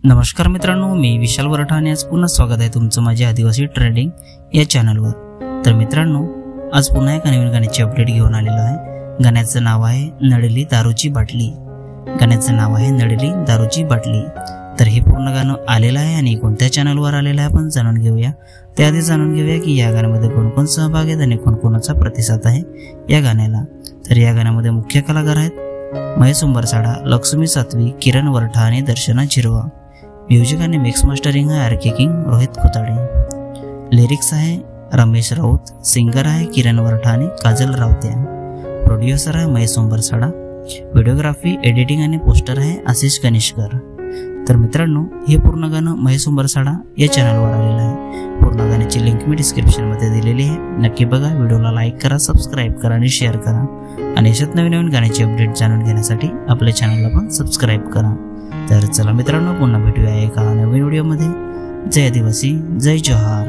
नमस्कार मित्रांनो, मी विशाल वरठा आणि आज पुन्हा स्वागत आहे तुमचं माझ्या आदिवासी ट्रेंडिंग या चॅनलवर। तर मित्रांनो, आज पुन्हा एका नवीन गाण्याची अपडेट घेऊन आलेलो आहे। गाण्याचं नाव आहे नडली दारूची बाटली। गाण्याचं नाव आहे नडली दारूची बाटली। तर हे पूर्ण गाणं आलेलं आहे आणि कोणत्या चॅनलवर आलेलं आहे आपण जाणून घेऊया। त्याआधी जाणून घेऊया की या गाण्यामध्ये कोण कोण सहभागी आहेत आणि कोणाचा प्रतिसाद आहे या गाण्याला। तर या गाण्यामध्ये मुख्य कलाकार आहेत महेश उंबरसाडा, लक्ष्मी सातवी, किरण वरठा आणि दर्शना झिरवा। म्युझिक आणि मिक्स मास्टरिंग आहे आर के किंग रोहित खोताडे। लिरिक्स आहे रमेश राऊत, सिंगर आहे किरण वरठा आणि काजल रावत्या, प्रोड्युसर आहे महेश उंबरसाडा, व्हिडिओग्राफी, एडिटिंग आणि पोस्टर आहे आशिष कनिष्कर। तर मित्रांनो, हे पूर्ण गाणं महेश उंबरसाडा या चॅनलवर आलेलं आहे। पूर्ण गाण्याची लिंक मी डिस्क्रिप्शन मध्ये दिलेली आहे, नक्की बघा। व्हिडिओला लाईक करा, सबस्क्राईब करा आणि शेअर करा आणि अशाच नवीन नवीन गाण्याची अपडेट जाणून घेण्यासाठी आपल्या चॅनलला पण सबस्क्राईब करा। तर चला मित्रांनो, पुन्हा भेटूया एका नवीन व्हिडिओमध्ये। जय आदिवासी, जय जोहार।